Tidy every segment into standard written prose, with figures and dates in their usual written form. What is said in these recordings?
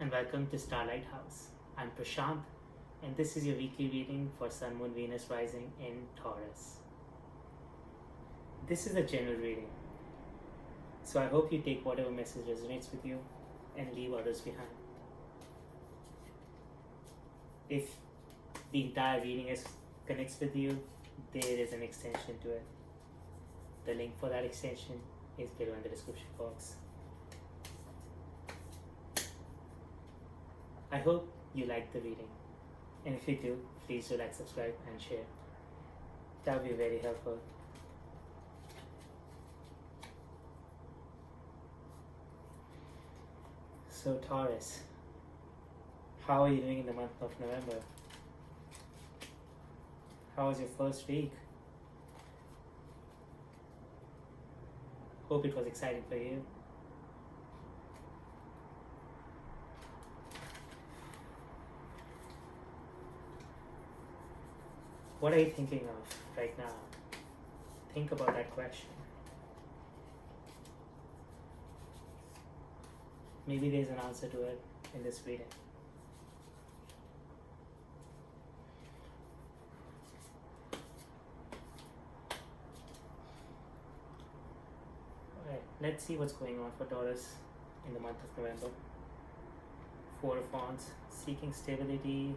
and welcome to Star Lighthouse. I'm Prashant, and this is your weekly reading for Sun, Moon, Venus rising in Taurus. This is a general reading, so I hope you take whatever message resonates with you and leave others behind. If the entire reading connects with you, there is an extension to it. The link for that extension is below in the description box. I hope you like the reading, and if you do, please do like, subscribe and share. That would be very helpful. So Taurus, how are you doing in the month of November? How was your first week? Hope it was exciting for you. What are you thinking of right now? Think about that question. Maybe there's an answer to it in this reading. Alright, let's see what's going on for Taurus in the month of November. Four of Wands, seeking stability,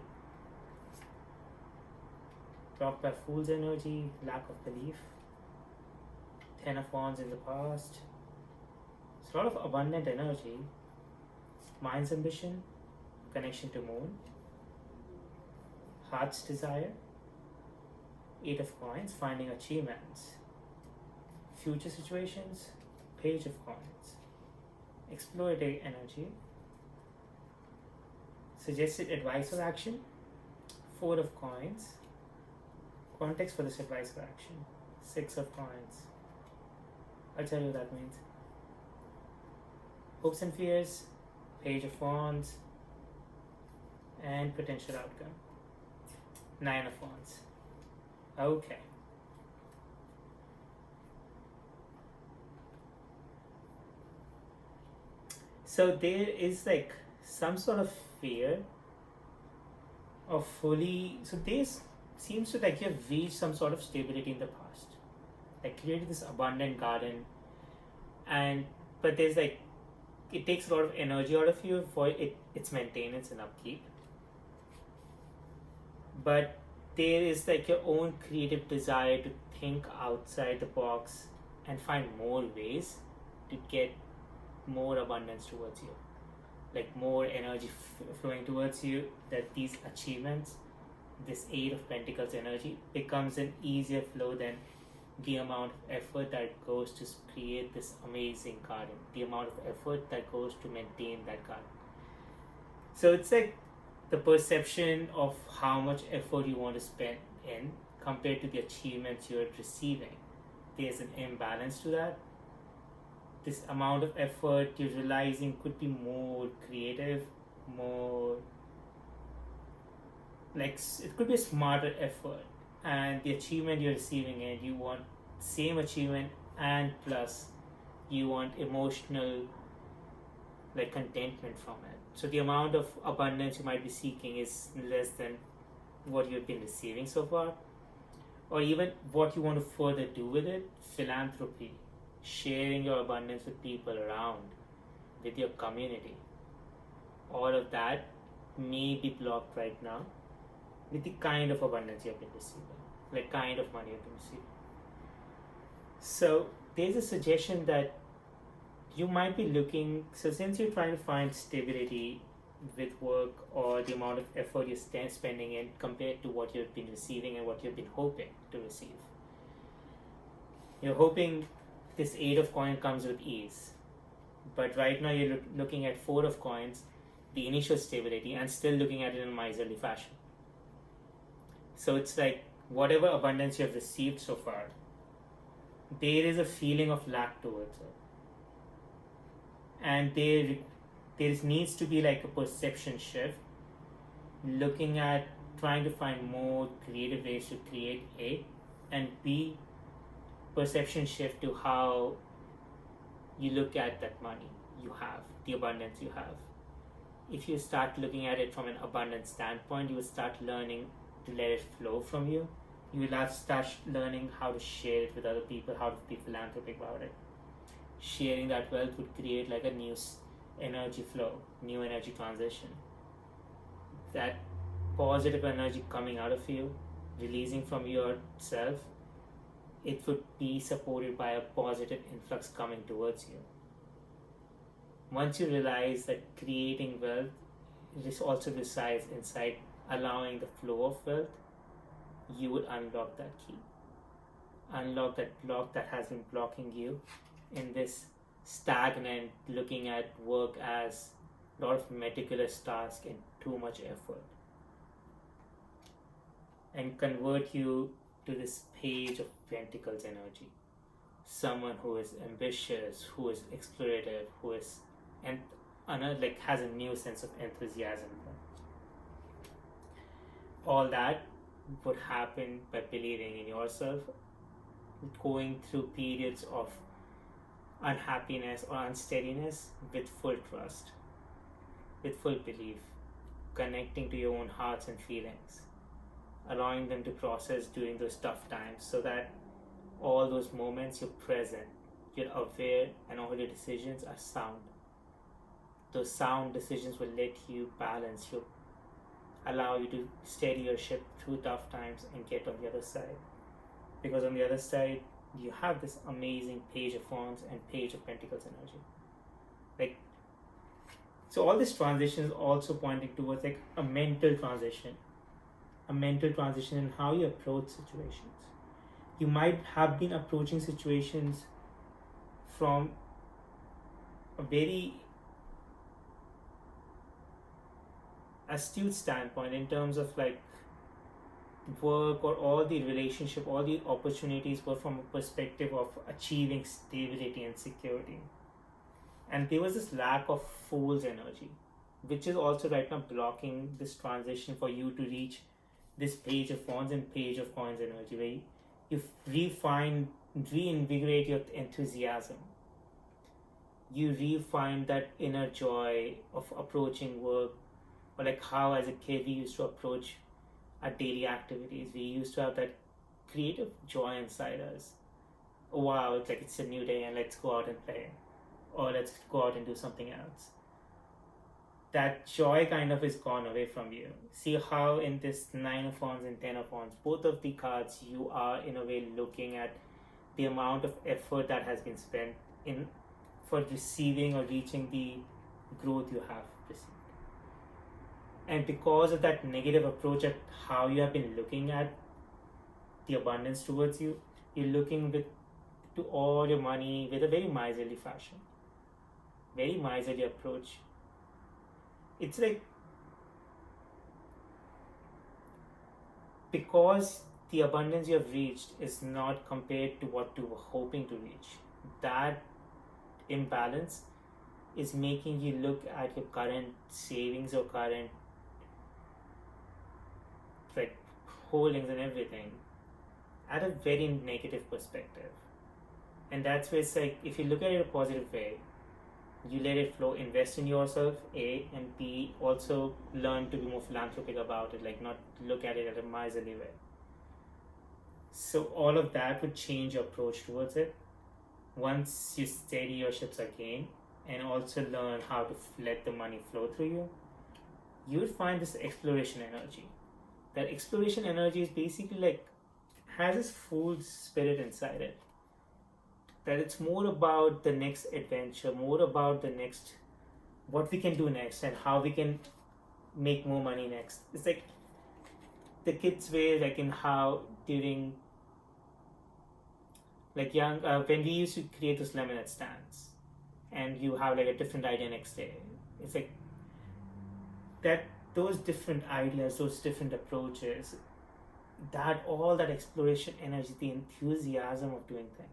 blocked by Fool's energy, lack of belief. Ten of Wands in the past. It's a lot of abundant energy. Mind's ambition, connection to Moon. Heart's desire. Eight of Coins, finding achievements. Future situations, Page of Coins. Exploratory energy. Suggested advice or action. Four of Coins. Context for this advice or action. Six of Coins. I'll tell you what that means. Hopes and fears, Page of Wands, and potential outcome. Nine of Wands. Okay. So there is like some sort of fear of fully. So there's seems to like you have reached some sort of stability in the past, like created this abundant garden, but there's like it takes a lot of energy out of you for its maintenance and upkeep. But there is like your own creative desire to think outside the box and find more ways to get more abundance towards you, like more energy flowing towards you, that these achievements, this Eight of Pentacles energy becomes an easier flow than the amount of effort that goes to create this amazing garden, the amount of effort that goes to maintain that garden. So it's like the perception of how much effort you want to spend in compared to the achievements you're receiving. There's an imbalance to that. This amount of effort you're realizing could be more creative, more like it could be a smarter effort, and the achievement you're receiving, and you want same achievement and plus you want emotional like contentment from it. So the amount of abundance you might be seeking is less than what you've been receiving so far, or even what you want to further do with it. Philanthropy, sharing your abundance with people around, with your community, all of that may be blocked right now with the kind of abundance you have been receiving, like kind of money you have been receiving. So there's a suggestion that you might be looking, so since you're trying to find stability with work or the amount of effort you're spending in compared to what you've been receiving and what you've been hoping to receive, you're hoping this Eight of Coins comes with ease, but right now you're looking at Four of Coins, the initial stability, and still looking at it in a miserly fashion. So it's like whatever abundance you have received so far, there is a feeling of lack towards it, and there needs to be like a perception shift, looking at trying to find more creative ways to create A, and B, perception shift to how you look at that money you have, the abundance you have. if you start looking at it from an abundant standpoint, you will start learning to let it flow from you. You will start learning how to share it with other people, how to be philanthropic about it. Sharing that wealth would create like a new energy flow, new energy transition. That positive energy coming out of you, releasing from yourself, it would be supported by a positive influx coming towards you. Once you realize that creating wealth, this also resides inside allowing the flow of wealth, you would unlock that key. Unlock that block that has been blocking you in this stagnant, looking at work as a lot of meticulous task and too much effort. And convert you to this page of pentacles energy. Someone who is ambitious, who is explorative, who is has a new sense of enthusiasm. All that would happen by believing in yourself, going through periods of unhappiness or unsteadiness with full trust, with full belief, connecting to your own hearts and feelings, allowing them to process during those tough times, so that all those moments you're present, you're aware, and all your decisions are sound. Those sound decisions will let you balance, allow you to steady your ship through tough times and get on the other side. Because on the other side, you have this amazing Page of Wands and Page of Pentacles energy. So all this transition is also pointing towards a mental transition. A mental transition in how you approach situations. You might have been approaching situations from a very astute standpoint in terms of work, or all the relationship, all the opportunities were from a perspective of achieving stability and security. And there was this lack of Fool's energy, which is also right now blocking this transition for you to reach this Page of Wands and Page of Coins energy, where you reinvigorate your enthusiasm. You refine that inner joy of approaching work, or how as a kid we used to approach our daily activities. We used to have that creative joy inside us. Oh, wow, it's a new day and let's go out and play, or let's go out and do something else. That joy kind of is gone away from you. See how in this 9 of Wands and 10 of Wands, both of the cards, you are in a way looking at the amount of effort that has been spent for receiving or reaching the growth you have received. And because of that negative approach at how you have been looking at the abundance towards you, you're looking to all your money with a very miserly fashion, very miserly approach. It's because the abundance you have reached is not compared to what you were hoping to reach. That imbalance is making you look at your current savings or current holdings and everything at a very negative perspective. And that's where it's if you look at it a positive way, you let it flow, invest in yourself, A, and B, also learn to be more philanthropic about it, not look at it at a miserly way. So all of that would change your approach towards it once you steady your ships again, and also learn how to let the money flow through you. You would find this exploration energy. That exploration energy is basically has this fool's spirit inside it. That it's more about the next adventure, more about the next, what we can do next and how we can make more money next. It's the kids' way, in how during young, when we used to create those lemonade stands and you have a different idea next day. It's that those different ideas, those different approaches, that all that exploration energy, the enthusiasm of doing things,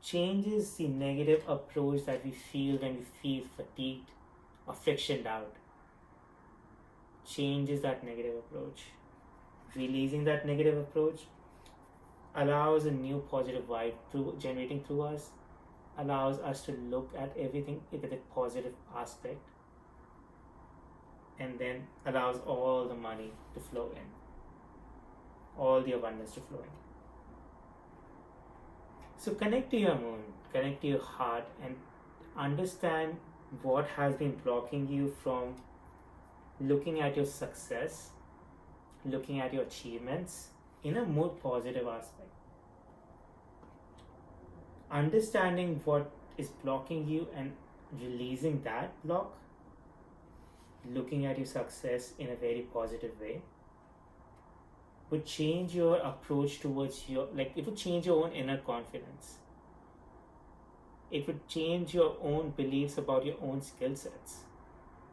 changes the negative approach that we feel when we feel fatigued or frictioned out. Changes that negative approach. Releasing that negative approach allows a new positive vibe generating through us, allows us to look at everything with a positive aspect, and then allows all the money to flow in, all the abundance to flow in. So connect to your moon, connect to your heart, and understand what has been blocking you from looking at your success, looking at your achievements in a more positive aspect. Understanding what is blocking you and releasing that block, looking at your success in a very positive way, would change your approach towards it would change your own inner confidence. It would change your own beliefs about your own skill sets.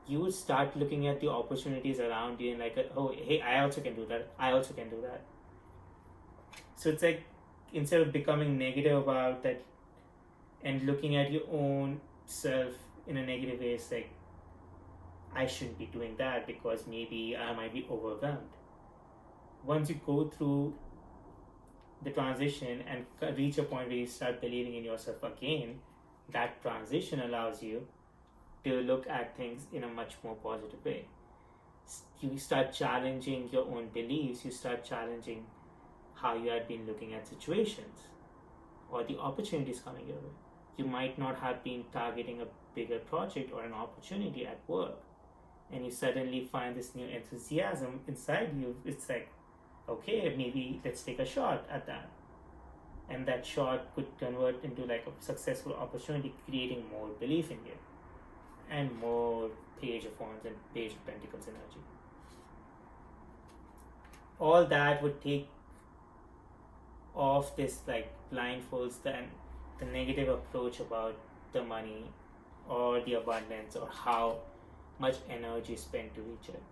You would start looking at the opportunities around you and oh, hey, I also can do that. I also can do that. So it's like, instead of becoming negative about that and looking at your own self in a negative way, it's like, I shouldn't be doing that because maybe I might be overwhelmed. Once you go through the transition and reach a point where you start believing in yourself again, that transition allows you to look at things in a much more positive way. You start challenging your own beliefs, you start challenging how you had been looking at situations or the opportunities coming your way. You might not have been targeting a bigger project or an opportunity at work, and you suddenly find this new enthusiasm inside you. It's like, okay, maybe let's take a shot at that. And that shot could convert into like a successful opportunity, creating more belief in you and more Page of Wands and Page of Pentacles energy. All that would take off this like blindfolds the negative approach about the money or the abundance or how much energy is spent to reach it.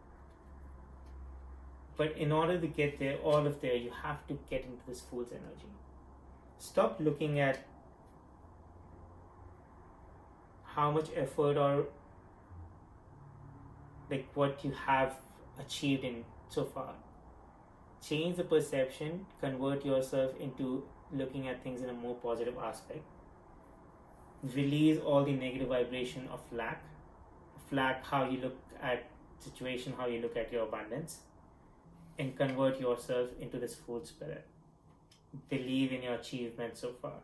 But in order to get there, all of there, you have to get into this fool's energy. Stop looking at how much effort or like what you have achieved in so far. Change the perception, convert yourself into looking at things in a more positive aspect. Release all the negative vibration of lack, how you look at situation, how you look at your abundance, and convert yourself into this full spirit. Believe in your achievements so far,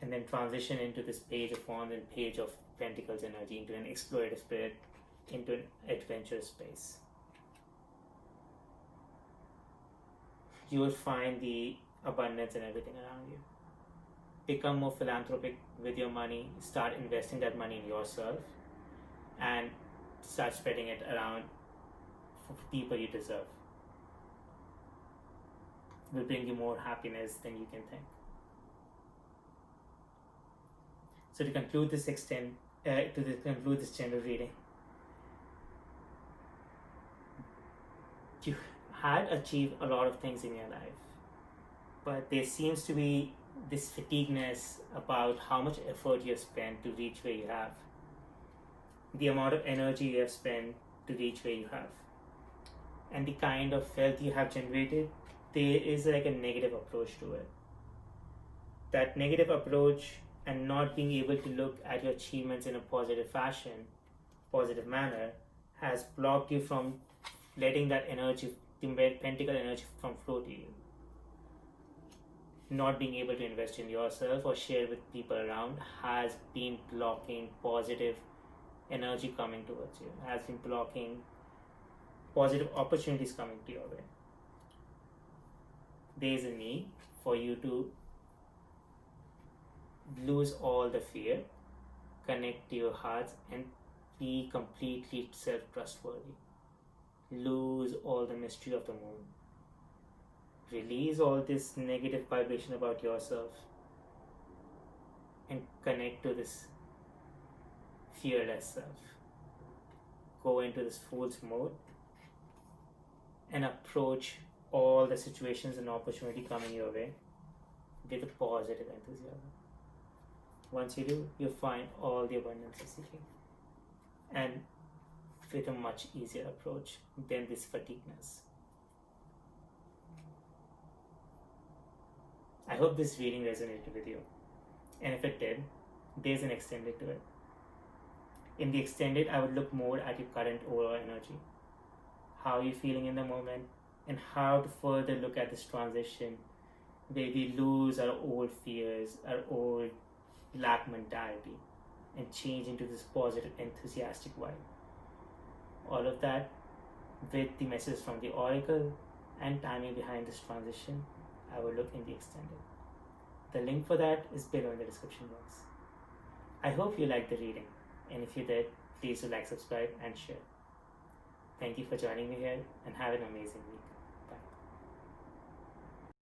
and then transition into this Page of Wands and Page of Pentacles energy, into an explorative spirit, into an adventurous space. You will find the abundance and everything around you. Become more philanthropic with your money. Start investing that money in yourself and start spreading it around for people you deserve. It will bring you more happiness than you can think. So to conclude this general reading, you had achieved a lot of things in your life, but there seems to be this fatigueness about how much effort you have spent to reach where you have, the amount of energy you have spent to reach where you have, and the kind of wealth you have generated. There is like a negative approach to it. That negative approach and not being able to look at your achievements in a positive fashion, positive manner, has blocked you from letting that energy, the pentacle energy, from flow to you. Not being able to invest in yourself or share with people around has been blocking positive energy coming towards you, has been blocking positive opportunities coming to your way. There is a need for you to lose all the fear, connect to your hearts, and be completely self-trustworthy. Lose all the mystery of the moon. Release all this negative vibration about yourself and connect to this fearless self. Go into this fool's mode and approach all the situations and opportunity coming your way with a positive enthusiasm. Once you do, you'll find all the abundance you're seeking, and with a much easier approach than this fatigueness. I hope this reading resonated with you, and if it did, there's an extended to it. In the extended, I would look more at your current overall energy, how you're feeling in the moment, and how to further look at this transition where we lose our old fears, our old lack mentality, and change into this positive, enthusiastic vibe. All of that with the message from the oracle and timing behind this transition, I will look in the extended. The link for that is below in the description box. I hope you liked the reading, and if you did, please do like, subscribe, and share. Thank you for joining me here, and have an amazing week.